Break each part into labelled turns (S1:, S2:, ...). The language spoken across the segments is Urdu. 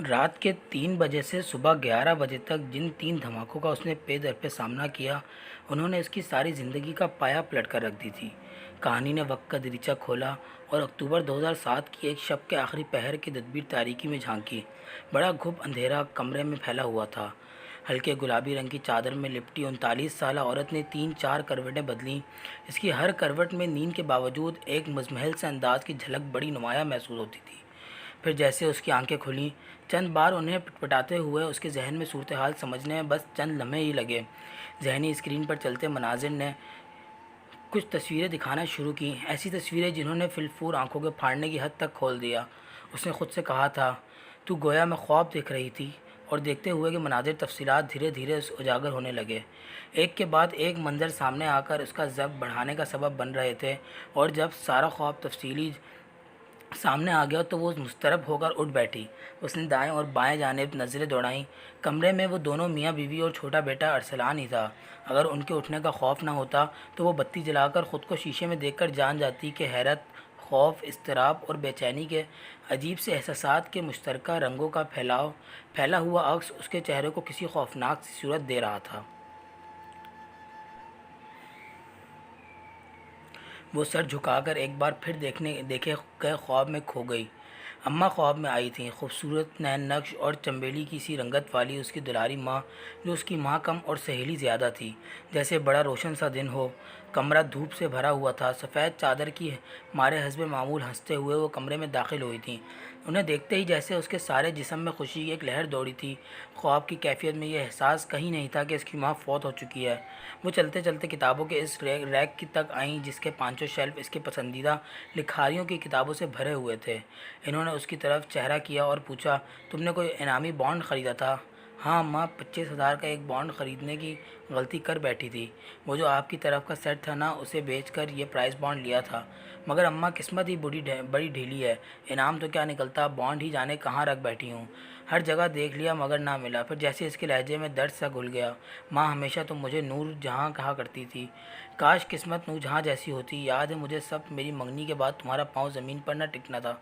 S1: رات کے 3 بجے سے صبح 11 بجے تک جن 3 دھماکوں کا اس نے پے در پہ سامنا کیا، انہوں نے اس کی ساری زندگی کا پایا پلٹ کر رکھ دی تھی۔ کہانی نے وقت کا دریچہ کھولا اور اکتوبر 2007 کی ایک شب کے آخری پہر کی تدبیر تاریکی میں جھانکی۔ بڑا گھپ اندھیرا کمرے میں پھیلا ہوا تھا۔ ہلکے گلابی رنگ کی چادر میں لپٹی 39 سالہ عورت نے 3-4 کروٹیں بدلیں۔ اس کی ہر کروٹ میں نیند کے باوجود ایک مزمحل سے انداز کی جھلک بڑی نمایاں محسوس ہوتی تھی۔ پھر جیسے اس کی آنکھیں کھلیں، چند بار انہیں پٹپٹاتے ہوئے اس کے ذہن میں صورتحال سمجھنے میں بس چند لمحے ہی لگے۔ ذہنی اسکرین پر چلتے مناظر نے کچھ تصویریں دکھانا شروع کیں، ایسی تصویریں جنہوں نے فی الفور آنکھوں کے پھاڑنے کی حد تک کھول دیا۔ اس نے خود سے کہا تھا، تو گویا میں خواب دیکھ رہی تھی، اور دیکھتے ہوئے کہ مناظر تفصیلات دھیرے دھیرے اجاگر ہونے لگے، ایک کے بعد ایک منظر سامنے آ کر اس کا ضبط بڑھانے کا سبب بن رہے تھے، اور جب سارا خواب تفصیلی سامنے آ گیا تو وہ مضطرب ہو کر اٹھ بیٹھی۔ اس نے دائیں اور بائیں جانب نظریں دوڑائیں۔ کمرے میں وہ دونوں میاں بیوی اور چھوٹا بیٹا ارسلان ہی تھا۔ اگر ان کے اٹھنے کا خوف نہ ہوتا تو وہ بتی جلا کر خود کو شیشے میں دیکھ کر جان جاتی کہ حیرت، خوف، اضطراب اور بے چینی کے عجیب سے احساسات کے مشترکہ رنگوں کا پھیلا ہوا عکس اس کے چہرے کو کسی خوفناک سی صورت دے رہا تھا۔ وہ سر جھکا کر ایک بار پھر دیکھے گئے خواب میں کھو گئی۔ اماں خواب میں آئی تھیں، خوبصورت نین نقش اور چنبیلی کی سی رنگت والی اس کی دلاری ماں، جو اس کی ماں کم اور سہیلی زیادہ تھی۔ جیسے بڑا روشن سا دن ہو، کمرہ دھوپ سے بھرا ہوا تھا۔ سفید چادر کی مارے حسب معمول ہنستے ہوئے وہ کمرے میں داخل ہوئی تھیں۔ انہیں دیکھتے ہی جیسے اس کے سارے جسم میں خوشی کی ایک لہر دوڑی تھی۔ خواب کی کیفیت میں یہ احساس کہیں نہیں تھا کہ اس کی ماں فوت ہو چکی ہے۔ وہ چلتے چلتے کتابوں کے اس ریک کی تک آئیں جس کے پانچوں شیلف اس کے پسندیدہ لکھاریوں کی کتابوں سے بھرے ہوئے تھے۔ انہوں نے اس کی طرف چہرہ کیا اور پوچھا، تم نے کوئی انعامی بانڈ خریدا تھا؟ ہاں اماں، 25,000 کا ایک بانڈ خریدنے کی غلطی کر بیٹھی تھی۔ وہ جو آپ کی طرف کا سیٹ تھا نا، اسے بیچ کر یہ پرائز بانڈ لیا تھا۔ مگر اماں، قسمت ہی بڑی ڈھیلی ہے، انعام تو کیا نکلتا، بانڈ ہی جانے کہاں رکھ بیٹھی ہوں۔ ہر جگہ دیکھ لیا مگر نہ ملا۔ پھر جیسے اس کے لہجے میں درد سا گھل گیا، ماں، ہمیشہ تم مجھے نور جہاں کہا کرتی تھی، کاش قسمت نور جہاں جیسی ہوتی۔ یاد ہے مجھے سب، میری منگنی کے بعد تمہارا پاؤں زمین پر نہ ٹکنا تھا۔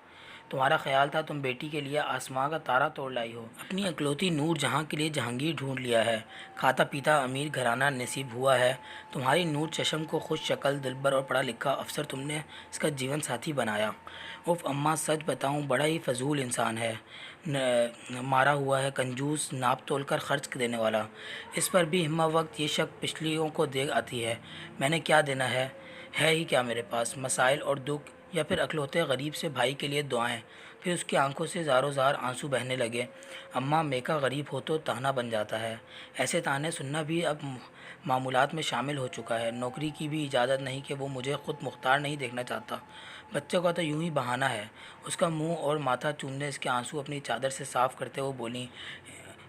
S1: تمہارا خیال تھا تم بیٹی کے لیے آسماں کا تارا توڑ لائی ہو۔ اپنی اکلوتی نور جہاں کے لیے جہانگیر ڈھونڈ لیا ہے، کھاتا پیتا امیر گھرانہ نصیب ہوا ہے۔ تمہاری نور چشم کو خوش شکل، دلبر اور پڑھا لکھا افسر تم نے اس کا جیون ساتھی بنایا۔ اف اماں، سچ بتاؤں بڑا ہی فضول انسان ہے، مارا ہوا ہے، کنجوس، ناپ تول کر خرچ دینے والا۔ اس پر بھی ہمہ وقت یہ شک پچھلیوں کو دے آتی ہے، میں نے کیا دینا ہے ہی کیا میرے پاس، مسائل اور دکھ، یا پھر اکلوتے غریب سے بھائی کے لیے دعائیں۔ پھر اس کی آنکھوں سے زاروں زار آنسو بہنے لگے۔ اماں، میکا غریب ہو تو تانا بن جاتا ہے، ایسے تانے سننا بھی اب معمولات میں شامل ہو چکا ہے۔ نوکری کی بھی اجازت نہیں کہ وہ مجھے خود مختار نہیں دیکھنا چاہتا، بچوں کا تو یوں ہی بہانہ ہے۔ اس کا منہ اور ماتھا چومنے اس کے آنسو اپنی چادر سے صاف کرتے وہ بولیں۔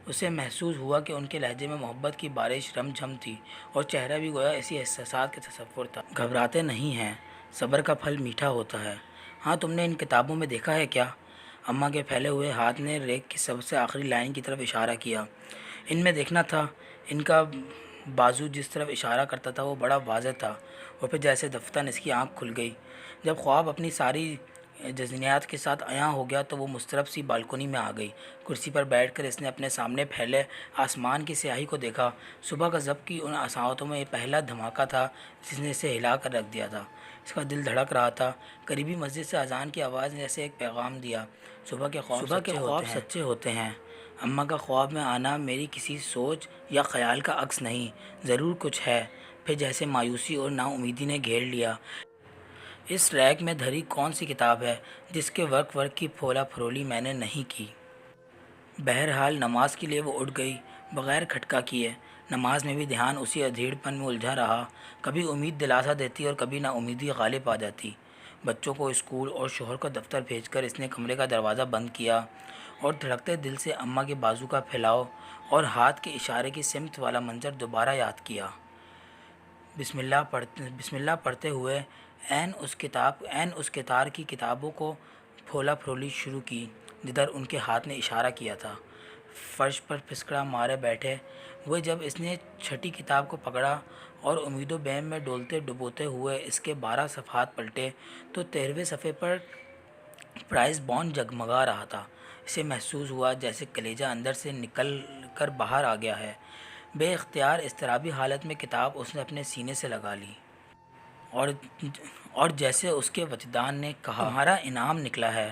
S1: اسے محسوس ہوا کہ ان کے لہجے میں محبت کی بارش رم جھم تھی، اور چہرہ بھی گویا اسی احساسات کے تصور تھا۔ گھبراتے نہیں ہیں، صبر کا پھل میٹھا ہوتا ہے۔ ہاں، تم نے ان کتابوں میں دیکھا ہے کیا؟ اماں کے پھیلے ہوئے ہاتھ نے ریک کی سب سے آخری لائن کی طرف اشارہ کیا۔ ان میں دیکھنا تھا۔ ان کا بازو جس طرف اشارہ کرتا تھا وہ بڑا واضح تھا، اور پھر جیسے دفتن اس کی آنکھ کھل گئی۔ جب خواب اپنی ساری جزنیات کے ساتھ عیاں ہو گیا تو وہ مضطرب سی بالکونی میں آ گئی۔ کرسی پر بیٹھ کر اس نے اپنے سامنے پھیلے آسمان کی سیاہی کو دیکھا۔ صبح کا ضبط کی ان ساعتوں میں یہ پہلا دھماکہ تھا جس نے اسے ہلا کر رکھ دیا تھا۔ اس کا دل دھڑک رہا تھا۔ قریبی مسجد سے اذان کی آواز نے جیسے ایک پیغام دیا، صبح کے خواب سچے ہوتے ہیں۔ اماں کا خواب میں آنا میری کسی سوچ یا خیال کا عکس نہیں، ضرور کچھ ہے۔ پھر جیسے مایوسی اور نا امیدی نے گھیر لیا، اس ریک میں دھری کون سی کتاب ہے جس کے ورق کی پھولا پھرولی میں نے نہیں کی؟ بہرحال نماز کے لیے وہ اٹھ گئی، بغیر کھٹکا کیے۔ نماز میں بھی دھیان اسی ادھیڑ پن میں الجھا رہا، کبھی امید دلاسا دیتی اور کبھی نا امیدی غالب آ جاتی۔ بچوں کو اسکول اور شوہر کو دفتر بھیج کر اس نے کمرے کا دروازہ بند کیا، اور دھڑکتے دل سے اماں کے بازو کا پھیلاؤ اور ہاتھ کے اشارے کی سمت والا منظر دوبارہ یاد کیا۔ بسم اللہ پڑھتے ہوئے عین اس کتار کی کتابوں کو پھولا پھرولی شروع کی جدھر ان کے ہاتھ نے اشارہ کیا تھا۔ فرش پر پھسکڑا مارے بیٹھے ہوئے جب اس نے چھٹی کتاب کو پکڑا اور امید و بیم میں ڈولتے ڈبوتے ہوئے اس کے 12 صفحات پلٹے تو 13ویں صفحے پر پرائز بانڈ جگمگا رہا تھا۔ اسے محسوس ہوا جیسے کلیجہ اندر سے نکل کر باہر آ گیا ہے۔ بے اختیار اضطرابی حالت میں کتاب اس نے اپنے سینے سے لگا لی اور اور جیسے اس کے وجدان نے کہا، تمہارا انعام نکلا ہے۔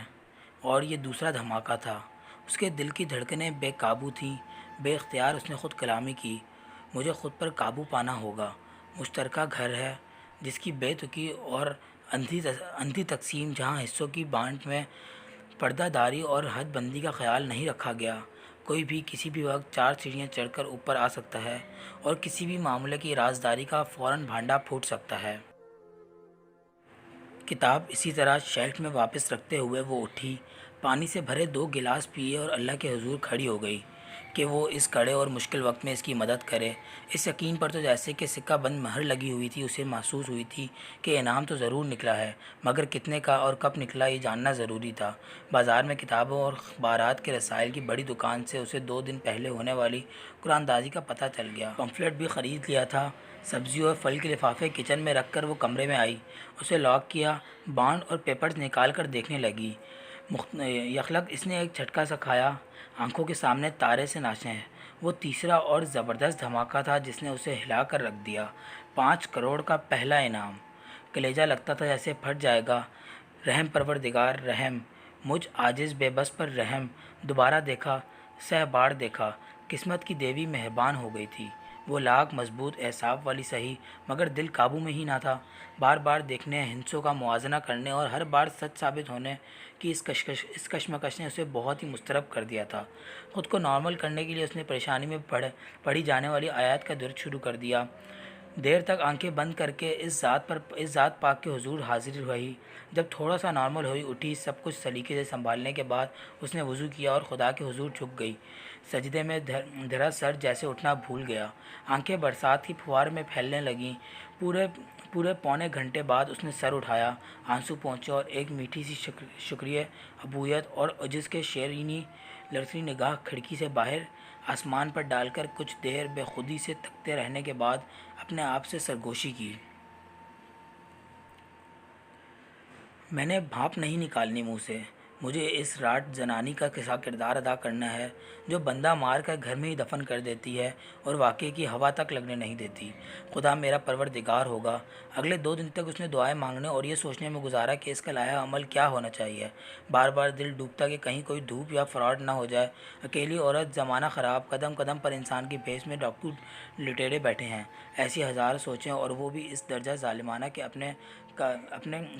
S1: اور یہ دوسرا دھماکہ تھا۔ اس کے دل کی دھڑکنیں بے قابو تھیں۔ بے اختیار اس نے خود کلامی کی، مجھے خود پر قابو پانا ہوگا۔ مشترکہ گھر ہے جس کی بے تکی اور اندھی تقسیم، جہاں حصوں کی بانٹ میں پردہ داری اور حد بندی کا خیال نہیں رکھا گیا۔ کوئی بھی کسی بھی وقت 4 سیڑھیاں چڑھ کر اوپر آ سکتا ہے اور کسی بھی معاملے کی رازداری کا فوراً بھانڈا پھوٹ سکتا ہے۔ کتاب اسی طرح شیلف میں واپس رکھتے ہوئے وہ اٹھی، پانی سے بھرے 2 گلاس پیے اور اللہ کے حضور کھڑی ہو گئی کہ وہ اس کڑے اور مشکل وقت میں اس کی مدد کرے۔ اس یقین پر تو جیسے کہ سکہ بند مہر لگی ہوئی تھی، اسے محسوس ہوئی تھی کہ انعام تو ضرور نکلا ہے، مگر کتنے کا اور کب نکلا یہ جاننا ضروری تھا۔ بازار میں کتابوں اور اخبارات کے رسائل کی بڑی دکان سے اسے 2 دن پہلے ہونے والی قرآن دازی کا پتہ چل گیا۔ پمفلٹ بھی خرید لیا تھا۔ سبزی اور پھل کے لفافے کچن میں رکھ کر وہ کمرے میں آئی، اسے لاک کیا، بانڈ اور پیپرز نکال کر دیکھنے لگی۔ یخلق اس نے ایک جھٹکا سا کھایا، آنکھوں کے سامنے تارے سے ناچے ہیں۔ وہ تیسرا اور زبردست دھماکہ تھا جس نے اسے ہلا کر رکھ دیا۔ 5 کروڑ کا پہلا انعام۔ کلیجہ لگتا تھا جیسے پھٹ جائے گا۔ رحم پروردگار رحم، مجھ عاجز بے بس پر رحم۔ دوبارہ دیکھا، سہ بار دیکھا، قسمت کی دیوی مہربان ہو گئی تھی۔ وہ لاکھ مضبوط اعصاب والی سہی، مگر دل قابو میں ہی نہ تھا۔ بار بار دیکھنے، ہندسوں کا موازنہ کرنے اور ہر بار سچ ثابت ہونے کی اس کشمکش نے اسے بہت ہی مضطرب کر دیا تھا۔ خود کو نارمل کرنے کے لیے اس نے پریشانی میں پڑھی جانے والی آیات کا درد شروع کر دیا۔ دیر تک آنکھیں بند کر کے اس ذات پاک کے حضور حاضر رہی۔ جب تھوڑا سا نارمل ہوئی، اٹھی، سب کچھ سلیقے سے سنبھالنے کے بعد اس نے وضو کیا اور خدا کے حضور جھک گئی۔ سجدے میں دھرا سر جیسے اٹھنا بھول گیا۔ آنکھیں برسات کی پھوار میں پھیلنے لگیں۔ پورے پونے گھنٹے بعد اس نے سر اٹھایا، آنسو پہنچے اور ایک میٹھی سی شکریہ ابویت اور عجز کے شیرینی لڑتی نگاہ کھڑکی سے باہر آسمان پر ڈال کر کچھ دیر بے خودی سے تکتے رہنے کے بعد اپنے آپ سے سرگوشی کی، میں نے بھاپ نہیں نکالنی منہ سے۔ مجھے اس راٹ زنانی کا کردار ادا کرنا ہے جو بندہ مار کر گھر میں ہی دفن کر دیتی ہے اور واقعے کی ہوا تک لگنے نہیں دیتی۔ خدا میرا پروردگار ہوگا۔ اگلے 2 دن تک اس نے دعائیں مانگنے اور یہ سوچنے میں گزارا کہ اس کا لائحہ عمل کیا ہونا چاہیے۔ بار بار دل ڈوبتا کہ کہیں کوئی دھوپ یا فراڈ نہ ہو جائے۔ اکیلی عورت، زمانہ خراب، قدم قدم پر انسان کے بھیس میں ڈاکو لٹیرے بیٹھے ہیں، ایسی ہزار سوچیں، اور وہ بھی اس درجہ ظالمانہ کہ اپنے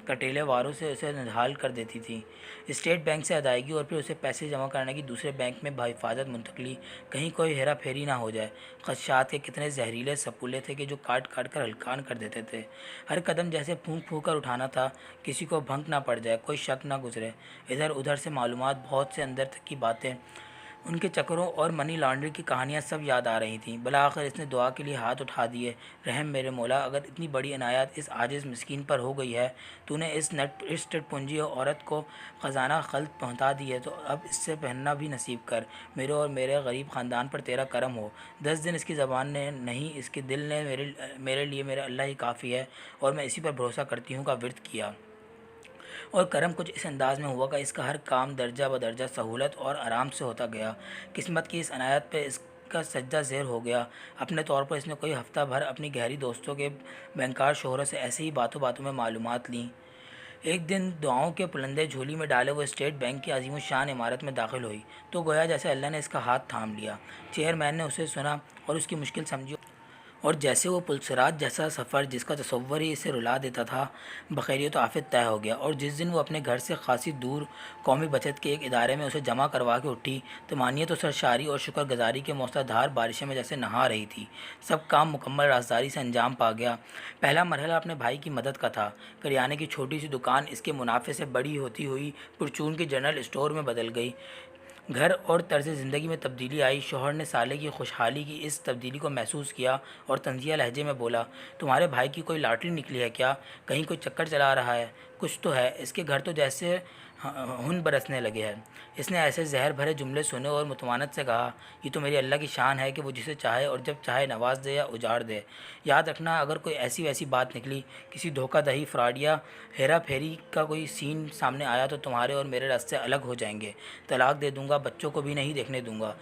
S1: کٹیلے واروں سے اسے نڈھال کر دیتی تھی۔ اسٹیٹ بینک سے ادائیگی اور پھر اسے پیسے جمع کرنے کی دوسرے بینک میں بحفاظت منتقلی، کہیں کوئی ہیرا پھیری نہ ہو جائے۔ خدشات کے کتنے زہریلے سپولے تھے کہ جو کاٹ کاٹ کر ہلکان کر دیتے تھے۔ ہر قدم جیسے پھونک پھونک کر اٹھانا تھا، کسی کو بھنک نہ پڑ جائے، کوئی شک نہ گزرے۔ ادھر ادھر سے معلومات، بہت سے اندر تک کی باتیں، ان کے چکروں اور منی لانڈری کی کہانیاں سب یاد آ رہی تھیں۔ بلاخر اس نے دعا کے لیے ہاتھ اٹھا دیے۔ رحم میرے مولا، اگر اتنی بڑی عنایت اس عاجز مسکین پر ہو گئی ہے، تو نے اس ٹٹ پنجی عورت کو خزانہ خلد پہنچا دی ہے، تو اب اس سے پہننا بھی نصیب کر۔ میرے اور میرے غریب خاندان پر تیرا کرم ہو۔ 10 دن اس کی زبان نے نہیں، اس کے دل نے میرے لیے میرا اللہ ہی کافی ہے اور میں اسی پر بھروسہ کرتی ہوں کا ورد کیا۔ اور کرم کچھ اس انداز میں ہوا کہ اس کا ہر کام درجہ بدرجہ سہولت اور آرام سے ہوتا گیا۔ قسمت کی اس عنایت پہ اس کا سجدہ زیر ہو گیا۔ اپنے طور پر اس نے کوئی ہفتہ بھر اپنی گہری دوستوں کے بینکار شوہروں سے ایسے ہی باتوں باتوں میں معلومات لیں۔ ایک دن دعاؤں کے پلندے جھولی میں ڈالے وہ اسٹیٹ بینک کی عظیم الشان عمارت میں داخل ہوئی تو گویا جیسے اللہ نے اس کا ہاتھ تھام لیا۔ چیئرمین نے اسے سنا اور اس کی مشکل سمجھی، اور جیسے وہ پلسرات جیسا سفر جس کا تصور ہی اسے رلا دیتا تھا، بخیریت و عافیت طے ہو گیا۔ اور جس دن وہ اپنے گھر سے خاصی دور قومی بچت کے ایک ادارے میں اسے جمع کروا کے اٹھی، طمانینت و سرشاری اور شکر گزاری کے موسلادھار بارشیں میں جیسے نہا رہی تھی۔ سب کام مکمل رازداری سے انجام پا گیا۔ پہلا مرحلہ اپنے بھائی کی مدد کا تھا۔ کریانے کی چھوٹی سی دکان اس کے منافع سے بڑی ہوتی ہوئی پرچون کے جنرل اسٹور میں بدل گئی۔ گھر اور طرز زندگی میں تبدیلی آئی۔ شوہر نے سالے کی خوشحالی کی اس تبدیلی کو محسوس کیا اور طنزیہ لہجے میں بولا، تمہارے بھائی کی کوئی لاٹری نکلی ہے کیا؟ کہیں کوئی چکر چلا رہا ہے؟ کچھ تو ہے، اس کے گھر تو جیسے ہن برسنے لگے ہیں۔ اس نے ایسے زہر بھرے جملے سنے اور متمانت سے کہا، یہ تو میری اللہ کی شان ہے کہ وہ جسے چاہے اور جب چاہے نواز دے یا اجاڑ دے۔ یاد رکھنا اگر کوئی ایسی ویسی بات نکلی، کسی دھوکہ دہی، فراڈ یا ہیرا پھیری کا کوئی سین سامنے آیا تو تمہارے اور میرے راستے الگ ہو جائیں گے۔ طلاق دے دوں گا، بچوں کو بھی نہیں دیکھنے دوں گا۔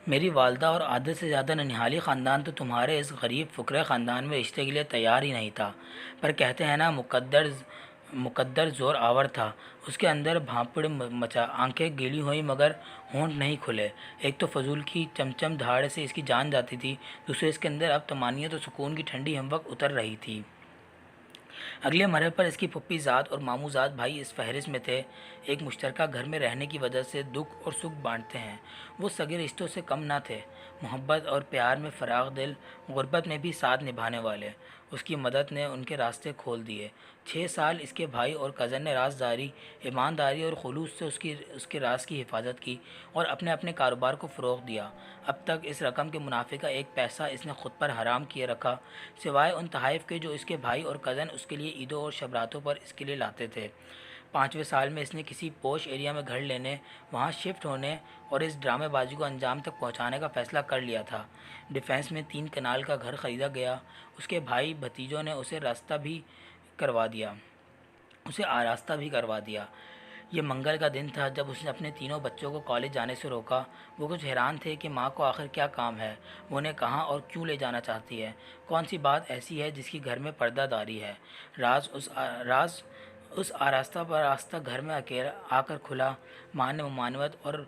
S1: میری والدہ اور عادت سے زیادہ ننہالی خاندان تو تمہارے اس غریب فقرے خاندان میں رشتے کے لیے تیار ہی نہیں تھا۔ پر کہتے ہیں نا، مقدر زور آور تھا۔ اس کے اندر بھانپڑ مچا، آنکھیں گیلی ہوئیں مگر ہونٹ نہیں کھلے۔ ایک تو فضول کی چمچم دھاڑ سے اس کی جان جاتی تھی، دوسرے اس کے اندر اب طمانینت و سکون کی ٹھنڈی ہموق اتر رہی تھی۔ اگلے مرحلے پر اس کی پھپھی زاد اور ماموں زاد بھائی اس فہرست میں تھے۔ ایک مشترکہ گھر میں رہنے کی وجہ سے دکھ اور سکھ بانٹتے ہیں۔ وہ سگے رشتوں سے کم نہ تھے، محبت اور پیار میں فراخ دل، غربت میں بھی ساتھ نبھانے والے۔ اس کی مدد نے ان کے راستے کھول دیے۔ 6 سال اس کے بھائی اور کزن نے رازداری، ایمانداری اور خلوص سے اس کے راز کی حفاظت کی اور اپنے اپنے کاروبار کو فروغ دیا۔ اب تک اس رقم کے منافع کا ایک پیسہ اس نے خود پر حرام کیے رکھا، سوائے ان تحائف کے جو اس کے بھائی اور کزن اس کے لیے عیدوں اور شبراتوں پر اس کے لیے لاتے تھے۔ 5ویں سال میں اس نے کسی پوش ایریا میں گھر لینے، وہاں شفٹ ہونے اور اس ڈرامے بازی کو انجام تک پہنچانے کا فیصلہ کر لیا تھا۔ ڈیفنس میں 3 کنال کا گھر خریدا گیا۔ اس کے بھائی بھتیجوں نے اسے آراستہ بھی کروا دیا۔ یہ منگل کا دن تھا جب اس نے اپنے تینوں بچوں کو کالج جانے سے روکا۔ وہ کچھ حیران تھے کہ ماں کو آخر کیا کام ہے، وہ انہیں کہاں اور کیوں لے جانا چاہتی ہے۔ کون سی بات ایسی ہے جس کی گھر میں پردہ داری ہے؟ راز اس آراستہ گھر میں آ کر کھلا۔ ماں نے ممانعت اور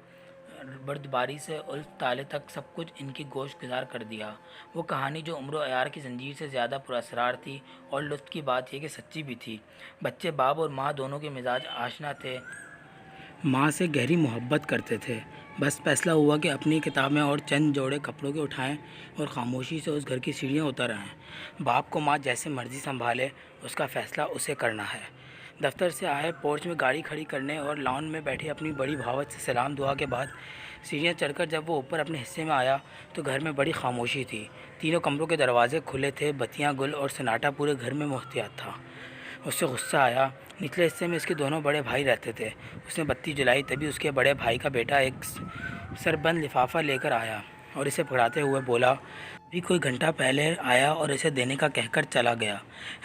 S1: بردباری سے الف تالے تک سب کچھ ان کی گوش گزار کر دیا۔ وہ کہانی جو عمر و عیار کی زنجیر سے زیادہ پراسرار تھی، اور لطف کی بات یہ کہ سچی بھی تھی۔ بچے باپ اور ماں دونوں کے مزاج آشنا تھے، ماں سے گہری محبت کرتے تھے۔ بس فیصلہ ہوا کہ اپنی کتابیں اور چند جوڑے کپڑوں کے اٹھائیں اور خاموشی سے اس گھر کی سیڑھیاں اتر آئیں۔ باپ کو ماں جیسے مرضی سنبھالے، اس کا فیصلہ اسے کرنا ہے۔ دفتر سے آئے، پورچ میں گاڑی کھڑی کرنے اور لان میں بیٹھے اپنی بڑی بھاوت سے سلام دعا کے بعد سیڑھیاں چڑھ کر جب وہ اوپر اپنے حصے میں آیا تو گھر میں بڑی خاموشی تھی۔ تینوں کمروں کے دروازے کھلے تھے، بتیاں گل اور سناٹا پورے گھر میں محتاط تھا۔ اس سے غصہ آیا۔ نچلے حصے میں اس کے دونوں بڑے بھائی رہتے تھے۔ اس نے بتی جلائی، تبھی اس کے بڑے بھائی کا بیٹا ایک سربند لفافہ لے کر آیا اور اسے پکڑاتے ہوئے بولا، ابھی کوئی گھنٹہ پہلے آیا اور اسے دینے کا کہہ کر چلا گیا۔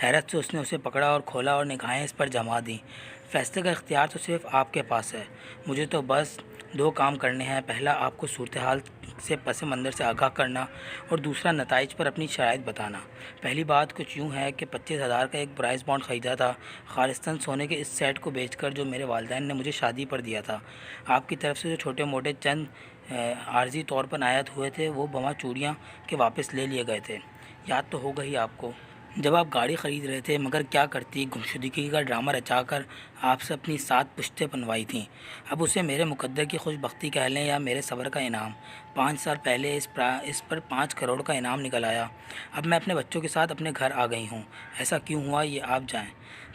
S1: حیرت سے اس نے اسے پکڑا اور کھولا اور نگاہیں اس پر جما دیں۔ فیصلے کا اختیار تو صرف آپ کے پاس ہے، مجھے تو بس 2 کام کرنے ہیں۔ پہلا، آپ کو صورتحال سے پس منظر سے آگاہ کرنا، اور دوسرا نتائج پر اپنی شرائط بتانا۔ پہلی بات کچھ یوں ہے کہ 25,000 کا ایک پرائز بانڈ خریدا تھا، خالصتاً سونے کے اس سیٹ کو بیچ کر جو میرے والدین نے مجھے شادی پر دیا تھا۔ آپ کی طرف سے جو چھوٹے موٹے چند عارضی طور پر عنایت ہوئے تھے وہ بما چوڑیاں کے واپس لے لیے گئے تھے۔ یاد تو ہوگا ہی آپ کو، جب آپ گاڑی خرید رہے تھے، مگر کیا کرتی، گمشدگی کا ڈرامہ رچا کر آپ سے اپنی 7 پشتیں بنوائی تھیں۔ اب اسے میرے مقدر کی خوش بختی کہہ لیں یا میرے صبر کا انعام۔ 5 سال پہلے اس پر 5 کروڑ کا انعام نکل آیا۔ اب میں اپنے بچوں کے ساتھ اپنے گھر آ گئی ہوں۔ ایسا کیوں ہوا یہ آپ جائیں۔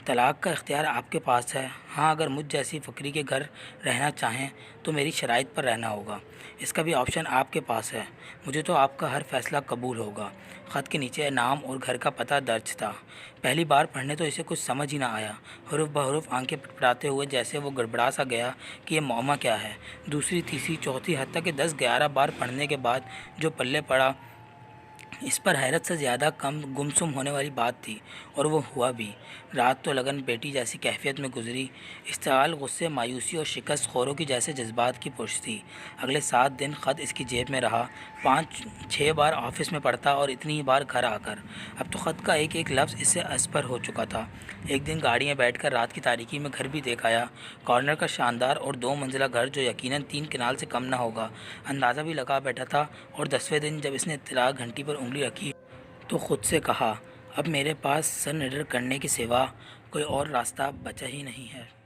S1: طلاق کا اختیار آپ کے پاس ہے۔ ہاں، اگر مجھ جیسی فقری کے گھر رہنا چاہیں تو میری شرائط پر رہنا ہوگا۔ اس کا بھی آپشن آپ کے پاس ہے۔ مجھے تو آپ کا ہر فیصلہ قبول ہوگا۔ خط کے نیچے نام اور گھر کا پتہ درج تھا۔ پہلی بار پڑھنے تو اسے کچھ سمجھ ہی نہ آیا۔ حرف بحرف آنکھیں پٹپٹاتے ہوئے جیسے وہ گڑبڑا سا گیا کہ یہ معمہ کیا ہے۔ دوسری، تیسری، چوتھی، حتیٰ کہ 10-11 بار پڑھنے کے بعد جو پلے پڑا، اس پر حیرت سے زیادہ گمسم ہونے والی بات تھی، اور وہ ہوا بھی۔ رات تو لگن بیٹی جیسی کیفیت میں گزری۔ اشتعال، غصے، مایوسی اور شکست خوروں کی جیسے جذبات کی پرش تھی۔ اگلے 7 دن خط اس کی جیب میں رہا، 5-6 بار آفس میں پڑھتا اور اتنی ہی بار گھر آ کر۔ اب تو خط کا ایک ایک لفظ اس سے اسپر ہو چکا تھا۔ ایک دن گاڑی میں بیٹھ کر رات کی تاریکی میں گھر بھی دیکھ آیا۔ کارنر کا شاندار اور 2 منزلہ گھر جو یقیناً 3 کنال سے کم نہ ہوگا، اندازہ بھی لگا بیٹھا تھا۔ اور 10ویں دن جب اس نے اطلاع گھنٹی پر انگلی رکھی تو خود سے کہا، اب میرے پاس سرنڈر کرنے کے سوا کوئی اور راستہ بچا ہی نہیں ہے۔